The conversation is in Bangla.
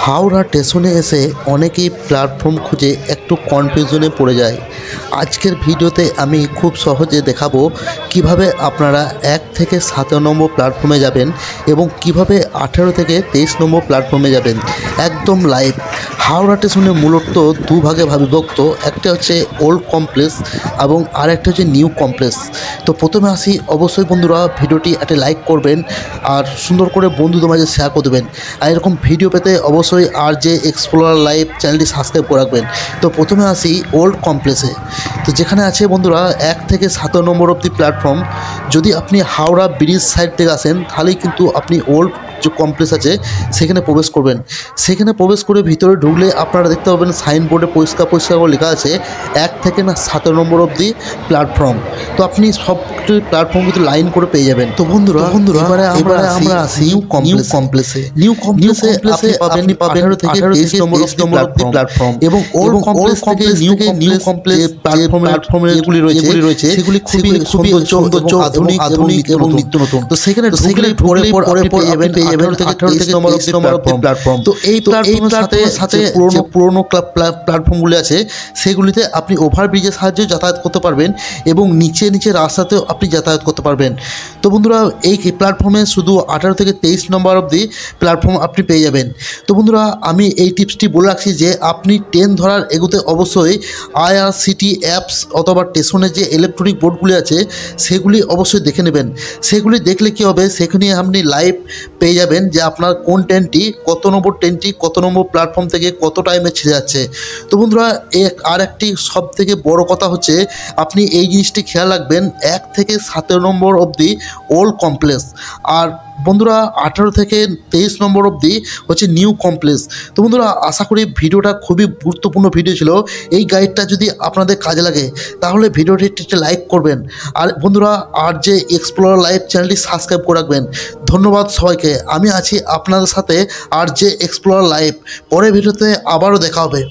হাওড়া স্টেশনে এসে অনেকেই প্ল্যাটফর্ম খুঁজে একটু কনফিউশনে পড়ে যায়। আজকের ভিডিওতে আমি খুব সহজে দেখাবো কিভাবে আপনারা 1 থেকে 7 নম্বর প্ল্যাটফর্মে যাবেন এবং কিভাবে 18 থেকে 23 নম্বর প্ল্যাটফর্মে যাবেন একদম লাইভ। হাওড়া স্টেশনে মূলত দুভাগে বিভক্ত, একটা হচ্ছে ওল্ড কমপ্লেক্স এবং আরেকটা হচ্ছে নিউ কমপ্লেক্স। তো প্রথমে আসি, অবশ্যই বন্ধুরা ভিডিওটি একটা লাইক করবেন আর সুন্দর করে বন্ধুদের মাঝে শেয়ার করে দেবেন। আর এরকম ভিডিও পেতে অবশ্যই RJ এক্সপ্লোরার লাইভ চ্যানেলটি সাবস্ক্রাইব করে রাখবেন। তো প্রথমে আসি ওল্ড কমপ্লেক্সে, তো যেখানে আছে বন্ধুরা 1 থেকে 7 নম্বর অবধি প্ল্যাটফর্ম। যদি আপনি হাওড়া ব্রিজ সাইড থেকে আসেন তাহলেই কিন্তু আপনি ওল্ড যে কমপ্লেক্স আছে সেখানে প্রবেশ করবেন। সেখানে প্রবেশ করে ভিতরে ঢুকলে আপনারা দেখতে পাবেন সাইনবোর্ডে পরিষ্কার করে লেখা আছে 1 থেকে 7 নম্বর অবধি প্ল্যাটফর্ম। তো আপনি সব প্ল্যাটফর্ম কিন্তু লাইন করে পেয়ে যাবেন। তো বন্ধুরা এবারে আমরা আসি নিউ কমপ্লেক্সে। নিউ কমপ্লেক্সে আপনি পাবেন 18 থেকে 23 নম্বর অবধি প্ল্যাটফর্ম এবং ওল্ড কমপ্লেক্স থেকে নিউ কমপ্লেক্স প্ল্যাটফর্মে যেগুলি রয়েছে সেগুলি খুবই সৌন্দর্য, আধুনিক এবং নিত্য নতুন। তো সেখানে ঢুকলে পরে পেয়ে যাবেন 18 থেকে 23 নম্বর অবধি প্ল্যাটফর্ম। তো এই প্ল্যাটফর্মের সাথে পুরনো প্ল্যাটফর্মগুলি আছে সেগুলিতে আপনি ওভারব্রিজের সাহায্যে যাতায়াত করতে পারবেন এবং নিচে রাস্তাতেও আপনি যাতায়াত করতে পারবেন। তো বন্ধুরা এই প্ল্যাটফর্মে শুধু 18 থেকে 23 নম্বর অবধি প্ল্যাটফর্ম আপনি পেয়ে যাবেন। তো বন্ধুরা আমি এই টিপসটি বলে রাখছি যে আপনি ট্রেন ধরার এগুতে অবশ্যই IRCT অ্যাপস অথবা স্টেশনের যে ইলেকট্রনিক বোর্ডগুলি আছে সেগুলি অবশ্যই দেখে নেবেন। সেগুলি দেখলে কী হবে, সেখানে আপনি লাইভ পেয়ে যাবেন যে আপনার কোন ট্রেনটি কত নম্বর প্ল্যাটফর্ম থেকে কত টাইমে ছেড়ে যাচ্ছে। তো বন্ধুরা আর একটি সব থেকে বড় কথা হচ্ছে আপনি এই জিনিসটি খেয়াল রাখবেন 1 থেকে 7 নম্বর অবধি ওল্ড কমপ্লেক্স, আর বন্ধুরা 18 থেকে 23 নম্বর অবধি হচ্ছে নিউ কমপ্লেক্স। তো বন্ধুরা আশা করি ভিডিওটা খুবই গুরুত্বপূর্ণ ভিডিও ছিল। এই গাইডটা যদি আপনাদের কাজে লাগে তাহলে ভিডিওটি একটি লাইক করবেন আর বন্ধুরা RJ এক্সপ্লোরার লাইভ চ্যানেলটি সাবস্ক্রাইব করে রাখবেন। ধন্যবাদ সবাইকে। আমি আছি আপনাদের সাথে RJ এক্সপ্লোরার লাইভ। পরের ভিডিওতে আবারও দেখা হবে।